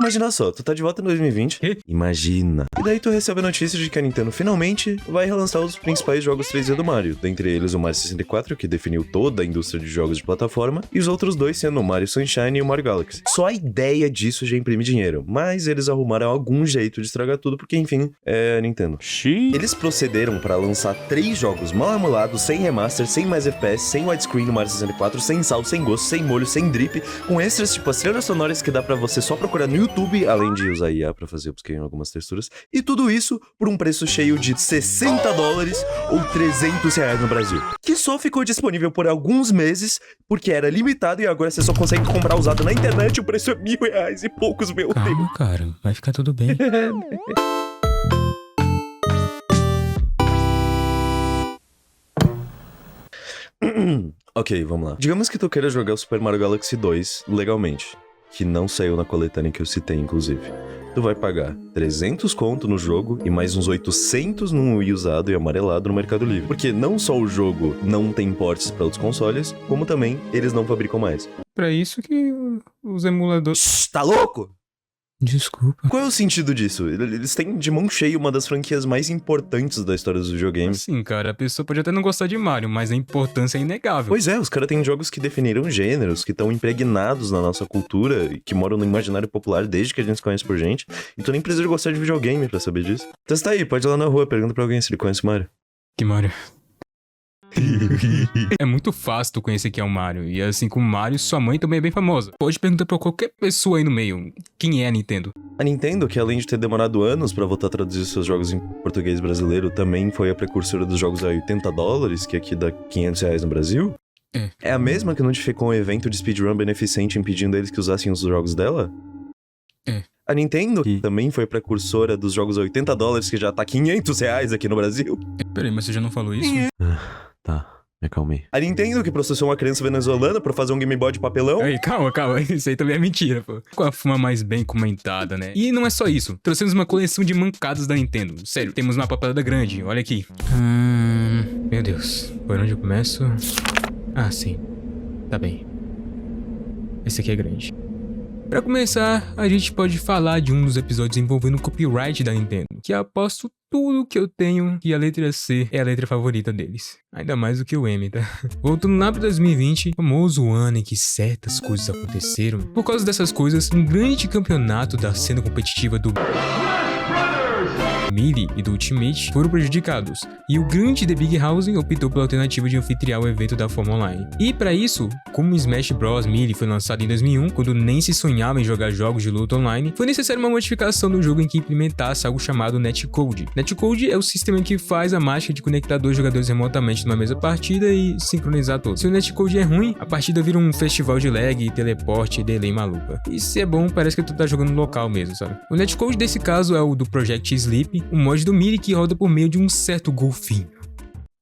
Imagina só, tu tá de volta em 2020. Quê? Imagina. E daí tu recebe a notícia de que a Nintendo finalmente vai relançar os principais jogos 3D do Mario. Dentre eles o Mario 64, que definiu toda a indústria de jogos de plataforma, e os outros dois sendo o Mario Sunshine e o Mario Galaxy. Só a ideia disso já imprime dinheiro, mas eles arrumaram algum jeito de estragar tudo, porque enfim, é a Nintendo. Eles procederam pra lançar 3 jogos mal emulados, sem remaster, sem mais FPS, sem widescreen no Mario 64, sem sal, sem gosto, sem molho, sem drip, com extras tipo as trilhas sonoras que dá pra você só procurar no YouTube, além de usar IA pra fazer upscale em algumas texturas, e tudo isso por um preço cheio de $60 ou R$300 no Brasil, que só ficou disponível por alguns meses, porque era limitado e agora você só consegue comprar usado na internet, o preço é R$1.000 e poucos, meu Deus. Calma, cara. Vai ficar tudo bem. Ok, vamos lá. Digamos que tu queira jogar o Super Mario Galaxy 2 legalmente, que não saiu na coletânea que eu citei, inclusive. Tu vai pagar 300 conto no jogo e mais uns 800 num Wii usado e amarelado no Mercado Livre. Porque não só o jogo não tem portes para outros consoles, como também eles não fabricam mais. Pra isso que os emuladores... Shhh, tá louco? Desculpa. Qual é o sentido disso? Eles têm de mão cheia uma das franquias mais importantes da história dos videogames. Sim, cara, a pessoa pode até não gostar de Mario, mas a importância é inegável. Pois é, os caras têm jogos que definiram gêneros, que estão impregnados na nossa cultura e que moram no imaginário popular desde que a gente se conhece por gente. E tu nem precisa gostar de videogame pra saber disso. Testa aí, pode ir lá na rua, pergunta pra alguém se ele conhece o Mario. Que Mario? É muito fácil tu conhecer quem é o Mario. E assim como o Mario, sua mãe também é bem famosa. Pode perguntar pra qualquer pessoa aí no meio quem é a Nintendo. A Nintendo, que além de ter demorado anos pra voltar a traduzir seus jogos em português brasileiro, também foi a precursora dos jogos a $80, que aqui dá R$500 no Brasil. É a mesma que notificou um evento de speedrun beneficente impedindo eles que usassem os jogos dela? A Nintendo, que também foi precursora dos jogos a $80, que já tá R$500 aqui no Brasil. Peraí, mas você já não falou isso? Tá, me acalmei. A Nintendo, que processou uma criança venezuelana pra fazer um Game Boy de papelão. Ei, calma. Isso aí também é mentira, pô. Com a fuma mais bem comentada, né? E não é só isso. Trouxemos uma coleção de mancadas da Nintendo. Sério, temos uma papelada grande. Olha aqui. Meu Deus. Por onde eu começo? Ah, sim. Tá bem. Esse aqui é grande. Pra começar, a gente pode falar de um dos episódios envolvendo o copyright da Nintendo, que aposto tudo que eu tenho que a letra C é a letra favorita deles. Ainda mais do que o M, tá? Voltando lá pra 2020, famoso ano em que certas coisas aconteceram. Por causa dessas coisas, um grande campeonato da cena competitiva do Melee e do Ultimate foram prejudicados, e o grande The Big House optou pela alternativa de anfitriar o evento da forma online. E para isso, como o Smash Bros. Melee foi lançado em 2001, quando nem se sonhava em jogar jogos de luta online, foi necessária uma modificação do jogo em que implementasse algo chamado Netcode. Netcode é o sistema que faz a mágica de conectar dois jogadores remotamente numa mesma partida e sincronizar todos. Se o Netcode é ruim, a partida vira um festival de lag, teleporte e delay maluca. E se é bom, parece que tu tá jogando no local mesmo, sabe? O Netcode desse caso é o do Project Sleep, um mod do Melee que roda por meio de um certo golfinho.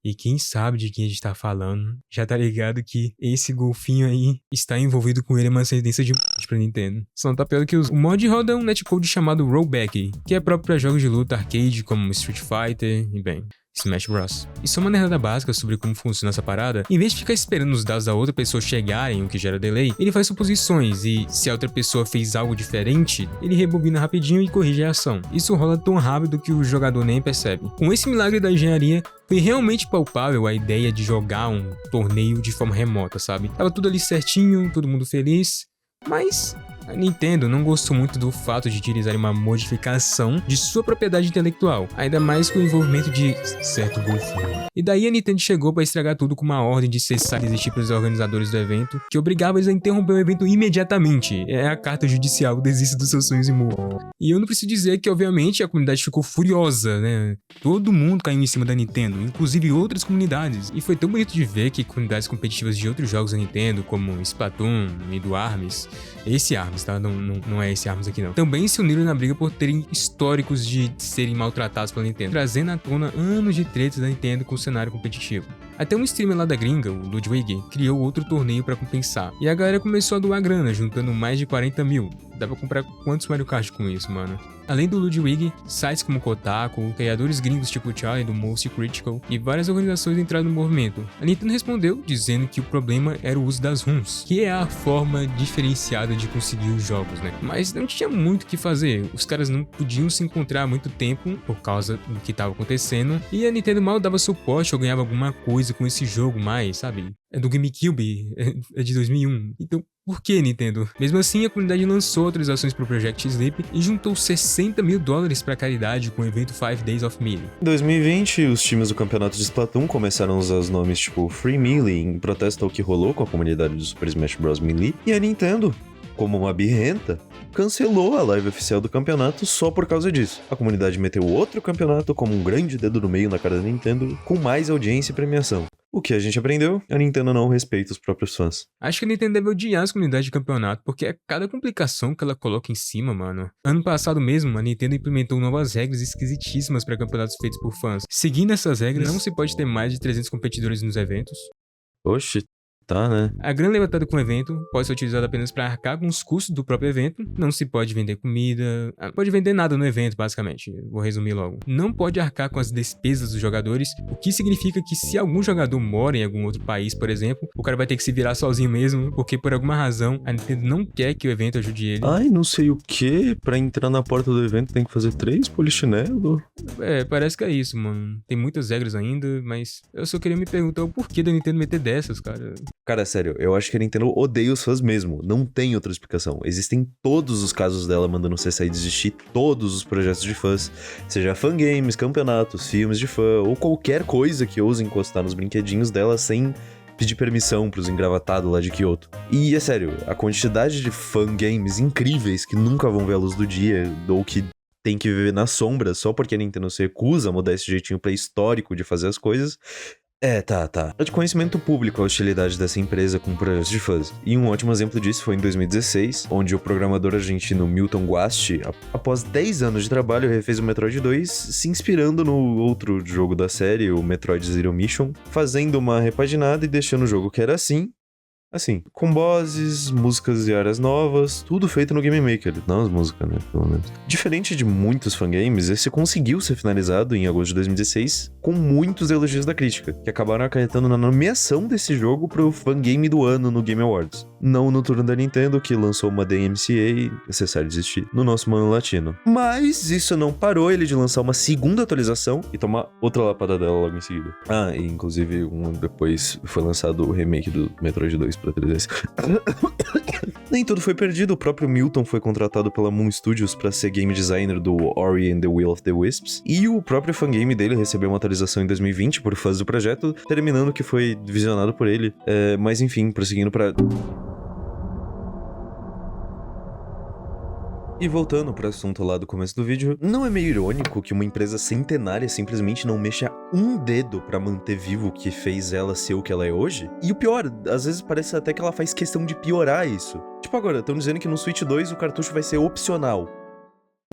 E quem sabe de quem a gente tá falando, já tá ligado que esse golfinho aí está envolvido com ele uma ascendência de pra Nintendo. Só não tá pior que o mod roda um netcode chamado Rollback, que é próprio para jogos de luta arcade como Street Fighter e bem, Smash Bros. E só uma nerdada básica sobre como funciona essa parada, em vez de ficar esperando os dados da outra pessoa chegarem, o que gera delay, ele faz suposições e, se a outra pessoa fez algo diferente, ele rebobina rapidinho e corrige a ação. Isso rola tão rápido que o jogador nem percebe. Com esse milagre da engenharia, foi realmente palpável a ideia de jogar um torneio de forma remota, sabe? Tava tudo ali certinho, todo mundo feliz, mas a Nintendo não gostou muito do fato de utilizar uma modificação de sua propriedade intelectual, ainda mais com o envolvimento de certo golfinho. E daí a Nintendo chegou para estragar tudo com uma ordem de cessar de existir para os organizadores do evento, que obrigava eles a interromper o evento imediatamente. É a carta judicial, desista dos seus sonhos e morra. E eu não preciso dizer que, obviamente, a comunidade ficou furiosa, né? Todo mundo caiu em cima da Nintendo, inclusive outras comunidades. E foi tão bonito de ver que comunidades competitivas de outros jogos da Nintendo, como Splatoon e do ARMS, esse ARMS, tá? Não é esse ARMS aqui não. Também se uniram na briga por terem históricos de serem maltratados pela Nintendo, trazendo à tona anos de tretas da Nintendo com o cenário competitivo. Até um streamer lá da gringa, o Ludwig, criou outro torneio pra compensar. E a galera começou a doar grana, juntando mais de 40 mil. dá pra comprar quantos Mario Kart com isso, mano? Além do Ludwig, sites como Kotaku, criadores gringos tipo Charlie do Most Critical e várias organizações entraram no movimento. A Nintendo respondeu dizendo que o problema era o uso das ROMs, que é a forma diferenciada de conseguir os jogos, né? Mas não tinha muito o que fazer, os caras não podiam se encontrar há muito tempo por causa do que estava acontecendo, e a Nintendo mal dava suporte ou ganhava alguma coisa com esse jogo mais, sabe? É do GameCube, é de 2001. Então, por que, Nintendo? Mesmo assim, a comunidade lançou atualizações para o Project Sleep e juntou $60 mil para caridade com o evento 5 Days of Melee. Em 2020, os times do campeonato de Splatoon começaram a usar os nomes tipo Free Melee em protesto ao que rolou com a comunidade do Super Smash Bros. Melee, e a Nintendo, como uma birrenta, cancelou a live oficial do campeonato só por causa disso. A comunidade meteu outro campeonato como um grande dedo no meio na cara da Nintendo, com mais audiência e premiação. O que a gente aprendeu? A Nintendo não respeita os próprios fãs. Acho que a Nintendo deve odiar as comunidades de campeonato, porque é cada complicação que ela coloca em cima, mano. Ano passado mesmo, a Nintendo implementou novas regras esquisitíssimas para campeonatos feitos por fãs. Seguindo essas regras, não se pode ter mais de 300 competidores nos eventos. Oxe, tá, né? A grana levantada com o evento pode ser utilizada apenas para arcar com os custos do próprio evento. Não se pode vender comida, não pode vender nada no evento, basicamente. Vou resumir logo. Não pode arcar com as despesas dos jogadores, o que significa que se algum jogador mora em algum outro país, por exemplo, o cara vai ter que se virar sozinho mesmo, porque por alguma razão a Nintendo não quer que o evento ajude ele. Ai, não sei o que, pra entrar na porta do evento tem que fazer 3 polichinelo. Parece que é isso, mano. Tem muitas regras ainda, mas eu só queria me perguntar o porquê da Nintendo meter dessas, cara. Cara, sério, eu acho que a Nintendo odeia os fãs mesmo. Não tem outra explicação. Existem todos os casos dela mandando você sair e desistir todos os projetos de fãs. Seja fangames, campeonatos, filmes de fã, ou qualquer coisa que ouse encostar nos brinquedinhos dela sem pedir permissão pros engravatados lá de Kyoto. E é sério, a quantidade de fangames incríveis que nunca vão ver a luz do dia, ou que tem que viver na sombra só porque a Nintendo se recusa a mudar esse jeitinho pré-histórico de fazer as coisas. Tá. É de conhecimento público a hostilidade dessa empresa com projetos de fãs. E um ótimo exemplo disso foi em 2016, onde o programador argentino Milton Guasti, após 10 anos de trabalho, refez o Metroid 2, se inspirando no outro jogo da série, o Metroid Zero Mission, fazendo uma repaginada e deixando o jogo que era assim, com bosses, músicas e áreas novas, tudo feito no Game Maker, não as músicas, né, pelo menos. Diferente de muitos fangames, esse conseguiu ser finalizado em agosto de 2016, com muitos elogios da crítica, que acabaram acarretando na nomeação desse jogo pro Fangame do Ano no Game Awards. Não no turno da Nintendo, que lançou uma DMCA, necessário desistir, no nosso mano latino. Mas isso não parou ele de lançar uma segunda atualização e tomar outra lapada dela logo em seguida. E inclusive, um ano depois foi lançado o remake do Metroid 2 pra 3DS. Nem tudo foi perdido, o próprio Milton foi contratado pela Moon Studios pra ser game designer do Ori and the Will of the Wisps, e o próprio fangame dele recebeu uma atualização em 2020 por fãs do projeto, terminando que foi visionado por ele. Mas enfim, prosseguindo pra... E voltando para o assunto lá do começo do vídeo, não é meio irônico que uma empresa centenária simplesmente não mexa um dedo pra manter vivo o que fez ela ser o que ela é hoje? E o pior, às vezes parece até que ela faz questão de piorar isso. Tipo agora, estão dizendo que no Switch 2 o cartucho vai ser opcional.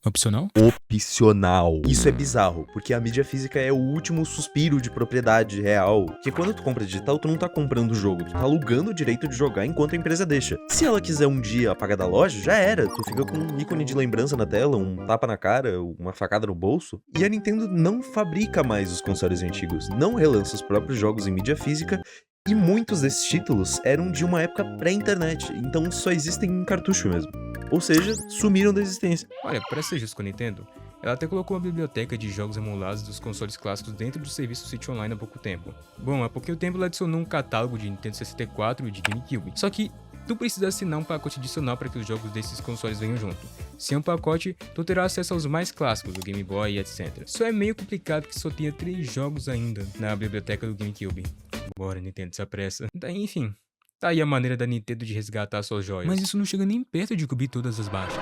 Opcional? Opcional. Isso é bizarro, porque a mídia física é o último suspiro de propriedade real. Porque quando tu compra digital, tu não tá comprando o jogo, tu tá alugando o direito de jogar enquanto a empresa deixa. Se ela quiser um dia apagar da loja, já era. Tu fica com um ícone de lembrança na tela, um tapa na cara, uma facada no bolso. E a Nintendo não fabrica mais os consoles antigos, não relança os próprios jogos em mídia física. E muitos desses títulos eram de uma época pré-internet, então só existem em cartucho mesmo. Ou seja, sumiram da existência. Olha, para ser justo com a Nintendo, ela até colocou uma biblioteca de jogos emulados dos consoles clássicos dentro do serviço Switch Online há pouco tempo. Bom, há pouquinho tempo ela adicionou um catálogo de Nintendo 64 e de GameCube. Só que tu precisa assinar um pacote adicional para que os jogos desses consoles venham junto. Sem um pacote, tu terá acesso aos mais clássicos, do Game Boy e etc. Só é meio complicado que só tenha 3 jogos ainda na biblioteca do GameCube. Bora, Nintendo, se apressa. Daí, enfim, tá aí a maneira da Nintendo de resgatar suas joias. Mas isso não chega nem perto de cobrir todas as baixas.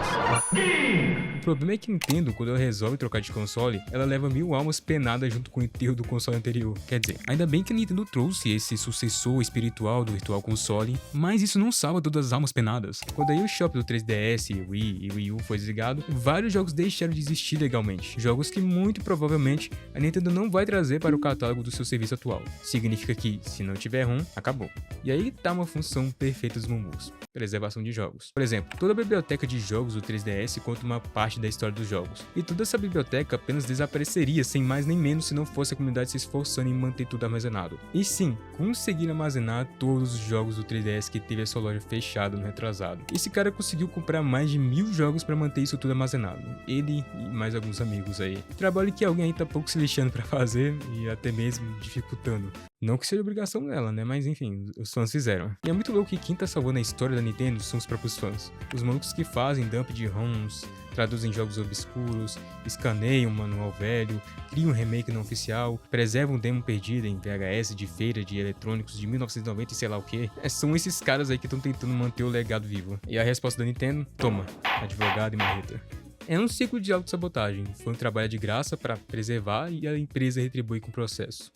O problema é que Nintendo, quando ela resolve trocar de console, ela leva 1000 almas penadas junto com o enterro do console anterior. Quer dizer, ainda bem que a Nintendo trouxe esse sucessor espiritual do Virtual Console, mas isso não salva todas as almas penadas. Quando a eShop do 3DS, Wii e Wii U foi desligado, vários jogos deixaram de existir legalmente. Jogos que muito provavelmente a Nintendo não vai trazer para o catálogo do seu serviço atual. Significa que, se não tiver ROM, acabou. E aí tá uma função perfeita dos Momus: preservação de jogos. Por exemplo, toda a biblioteca de jogos do 3DS conta uma parte da história dos jogos, e toda essa biblioteca apenas desapareceria sem mais nem menos se não fosse a comunidade se esforçando em manter tudo armazenado. E sim, conseguiram armazenar todos os jogos do 3DS que teve a sua loja fechada no retrasado. Esse cara conseguiu comprar mais de 1000 jogos para manter isso tudo armazenado. Ele e mais alguns amigos aí. Trabalho que alguém aí tá pouco se lixando para fazer e até mesmo dificultando. Não que seja obrigação dela, né? Mas enfim, os fãs fizeram. E é muito louco que quem tá salvando a história da Nintendo são os próprios fãs. Os malucos que fazem dump de ROMs, traduzem jogos obscuros, escaneiam um manual velho, criam um remake não oficial, preservam um demo perdido em VHS de feira de eletrônicos de 1990 e sei lá o que. São esses caras aí que estão tentando manter o legado vivo. E a resposta da Nintendo? Toma, advogado e marreta. É um ciclo de autossabotagem. Foi um trabalho de graça para preservar e a empresa retribui com o processo.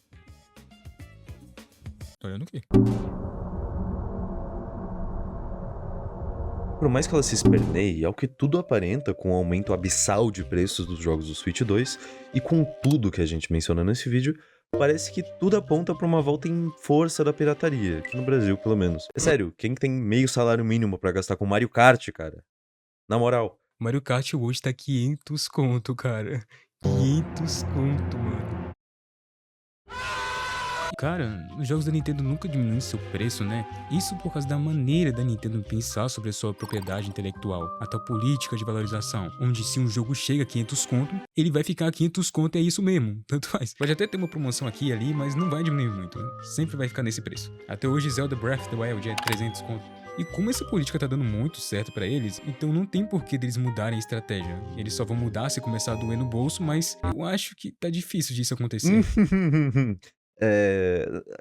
Tô olhando aqui. Por mais que ela se esperneie, ao que tudo aparenta com o aumento abissal de preços dos jogos do Switch 2, e com tudo que a gente menciona nesse vídeo, parece que tudo aponta pra uma volta em força da pirataria, aqui no Brasil pelo menos. É sério, quem tem meio salário mínimo pra gastar com Mario Kart, cara? Na moral. Mario Kart hoje tá 500 conto, cara. 500 conto, mano. Cara, os jogos da Nintendo nunca diminuem seu preço, né? Isso por causa da maneira da Nintendo pensar sobre a sua propriedade intelectual, a tal política de valorização, onde se um jogo chega a 500 conto, ele vai ficar a 500 conto, é isso mesmo, tanto faz. Pode até ter uma promoção aqui e ali, mas não vai diminuir muito, sempre vai ficar nesse preço. Até hoje Zelda Breath of the Wild é 300 conto. E como essa política tá dando muito certo pra eles, então não tem porquê deles mudarem a estratégia. Eles só vão mudar se começar a doer no bolso, mas eu acho que tá difícil disso acontecer.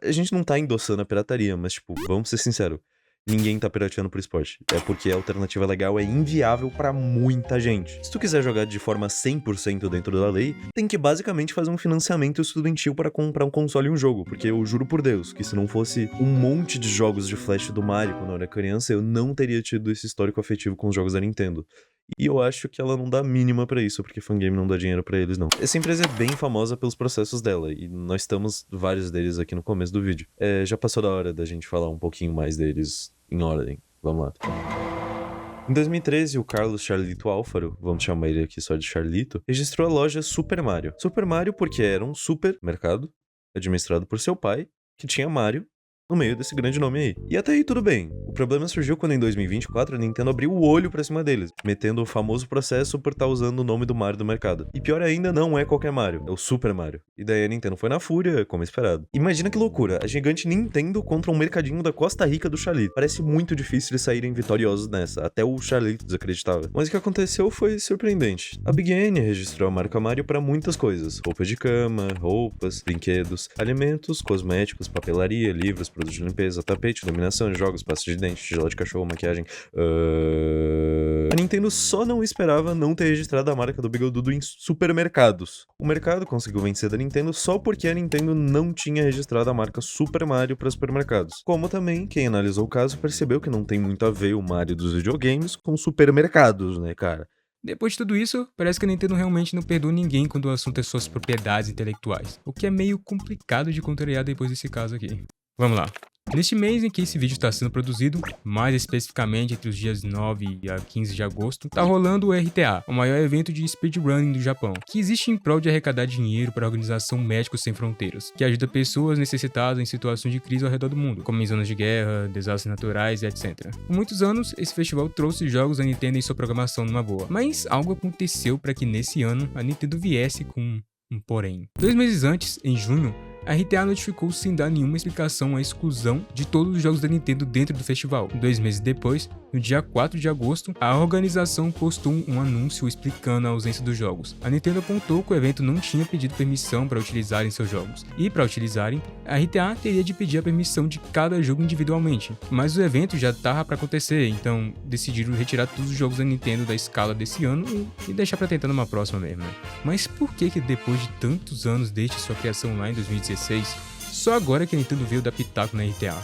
A gente não tá endossando a pirataria, mas, tipo, vamos ser sinceros. Ninguém tá pirateando por esporte. É porque a alternativa legal é inviável pra muita gente. Se tu quiser jogar de forma 100% dentro da lei, tem que basicamente fazer um financiamento estudantil para comprar um console e um jogo. Porque eu juro por Deus que se não fosse um monte de jogos de flash do Mario quando eu era criança, eu não teria tido esse histórico afetivo com os jogos da Nintendo. E eu acho que ela não dá mínima pra isso, porque fangame não dá dinheiro pra eles, não. Essa empresa é bem famosa pelos processos dela, e nós estamos vários deles aqui no começo do vídeo. Já passou da hora da gente falar um pouquinho mais deles em ordem. Vamos lá. Em 2013, o Carlos Charlito Alfaro, vamos chamar ele aqui só de Charlito, registrou a loja Super Mario. Super Mario porque era um supermercado administrado por seu pai, que tinha Mario no meio desse grande nome aí. E até aí tudo bem. O problema surgiu quando em 2024 a Nintendo abriu o olho pra cima deles, metendo o famoso processo por estar usando o nome do Mario do mercado. E pior ainda, não é qualquer Mario, é o Super Mario. E daí a Nintendo foi na fúria, como esperado. Imagina que loucura, a gigante Nintendo contra um mercadinho da Costa Rica do Charlito. Parece muito difícil eles saírem vitoriosos nessa, até o Charlito desacreditava. Mas o que aconteceu foi surpreendente. A Big N registrou a marca Mario para muitas coisas: roupas de cama, roupas, brinquedos, alimentos, cosméticos, papelaria, livros, produtos de limpeza, tapete, iluminação, jogos, pasta de dente, tigela de cachorro, maquiagem. A Nintendo só não esperava não ter registrado a marca do Bigodudo em supermercados. O mercado conseguiu vencer da Nintendo só porque a Nintendo não tinha registrado a marca Super Mario para supermercados. Como também, quem analisou o caso percebeu que não tem muito a ver o Mario dos videogames com supermercados, né, cara? Depois de tudo isso, parece que a Nintendo realmente não perdoa ninguém quando o assunto é suas propriedades intelectuais, o que é meio complicado de contrariar depois desse caso aqui. Vamos lá. Neste mês em que esse vídeo está sendo produzido, mais especificamente entre os dias 9 a 15 de agosto, tá rolando o RTA, o maior evento de speedrunning do Japão, que existe em prol de arrecadar dinheiro para a organização Médicos Sem Fronteiras, que ajuda pessoas necessitadas em situações de crise ao redor do mundo, como em zonas de guerra, desastres naturais e etc. Por muitos anos, esse festival trouxe jogos da Nintendo em sua programação numa boa, mas algo aconteceu para que nesse ano a Nintendo viesse com um porém. 2 meses antes, em junho, a RTA notificou sem dar nenhuma explicação a exclusão de todos os jogos da Nintendo dentro do festival. 2 meses depois, no dia 4 de agosto, a organização postou um anúncio explicando a ausência dos jogos. A Nintendo apontou que o evento não tinha pedido permissão para utilizarem seus jogos, e para utilizarem, a RTA teria de pedir a permissão de cada jogo individualmente. Mas o evento já estava para acontecer, então decidiram retirar todos os jogos da Nintendo da escala desse ano e deixar para tentar numa próxima mesmo. Mas por que depois de tantos anos desde sua criação lá em 2016, só agora que a Nintendo veio dar pitaco na RTA?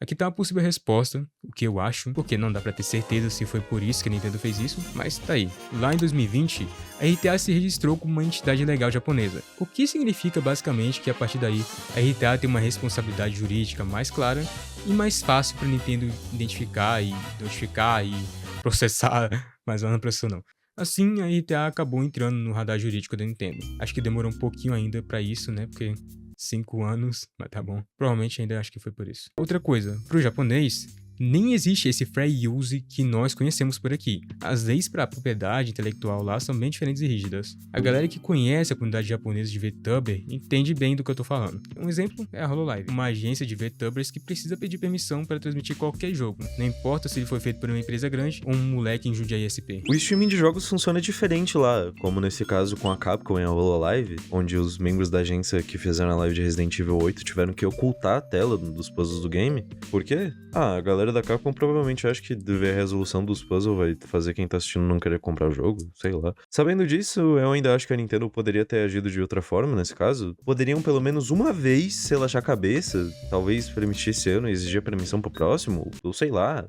Aqui tá uma possível resposta, o que eu acho, porque não dá pra ter certeza se foi por isso que a Nintendo fez isso, mas tá aí. Lá em 2020, a RTA se registrou como uma entidade legal japonesa, o que significa basicamente que a partir daí a RTA tem uma responsabilidade jurídica mais clara e mais fácil pra Nintendo identificar e notificar e processar, mas ela não processou não. Assim, a RTA acabou entrando no radar jurídico da Nintendo. Acho que demorou um pouquinho ainda pra isso, né, porque 5 anos, mas tá bom. Provavelmente ainda acho que foi por isso. Outra coisa, pro japonês, nem existe esse fair use que nós conhecemos por aqui. As leis para propriedade intelectual lá são bem diferentes e rígidas. A galera que conhece a comunidade japonesa de VTuber entende bem do que eu tô falando. Um exemplo é a Hololive, uma agência de VTubers que precisa pedir permissão para transmitir qualquer jogo, não importa se ele foi feito por uma empresa grande ou um moleque em Jundiaí SP. O streaming de jogos funciona diferente lá, como nesse caso com a Capcom e a Hololive, onde os membros da agência que fizeram a live de Resident Evil 8 tiveram que ocultar a tela dos puzzles do game. Por quê? A galera da Capcom provavelmente acha que ver a resolução dos puzzles vai fazer quem tá assistindo não querer comprar o jogo, sei lá. Sabendo disso, eu ainda acho que a Nintendo poderia ter agido de outra forma nesse caso. Poderiam pelo menos uma vez relaxar a cabeça, talvez permitir esse ano e exigir a permissão pro próximo, ou sei lá.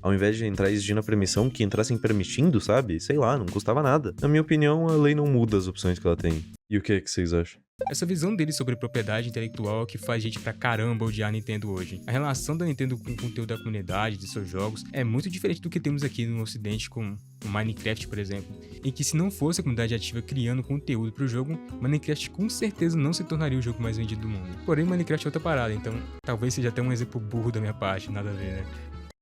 Ao invés de entrar exigindo a permissão, que entrassem permitindo, sabe? Sei lá, não custava nada. Na minha opinião, a lei não muda as opções que ela tem. E o que é que vocês acham? Essa visão dele sobre propriedade intelectual é o que faz gente pra caramba odiar a Nintendo hoje. A relação da Nintendo com o conteúdo da comunidade, de seus jogos, é muito diferente do que temos aqui no ocidente com o Minecraft, por exemplo, em que se não fosse a comunidade ativa criando conteúdo pro jogo, Minecraft com certeza não se tornaria o jogo mais vendido do mundo. Porém, Minecraft é outra parada, então talvez seja até um exemplo burro da minha parte, nada a ver, né?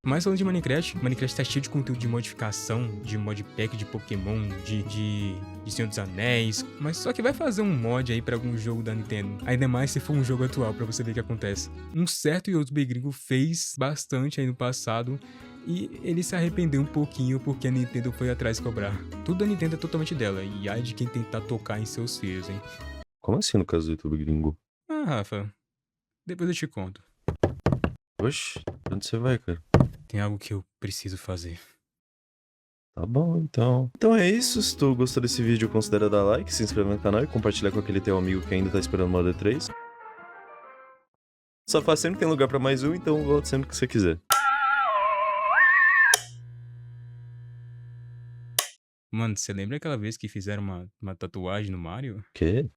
Mas falando de Minecraft tá cheio de conteúdo de modificação, de modpack de Pokémon, de Senhor dos Anéis, mas só que vai fazer um mod aí pra algum jogo da Nintendo, ainda mais se for um jogo atual pra você ver o que acontece. Um certo YouTube gringo fez bastante aí no passado e ele se arrependeu um pouquinho porque a Nintendo foi atrás cobrar. Tudo da Nintendo é totalmente dela e ai de quem tentar tocar em seus filhos, hein. Como assim no caso do YouTube gringo? Ah, Rafa, depois eu te conto. Oxi, onde você vai, cara? Tem algo que eu preciso fazer. Tá bom, então. Então é isso. Se tu gostou desse vídeo, considera dar like, se inscrever no canal e compartilhar com aquele teu amigo que ainda tá esperando o Model 3. Só faz sempre que tem lugar pra mais um, então volte sempre que você quiser. Mano, você lembra aquela vez que fizeram uma tatuagem no Mario? Quê?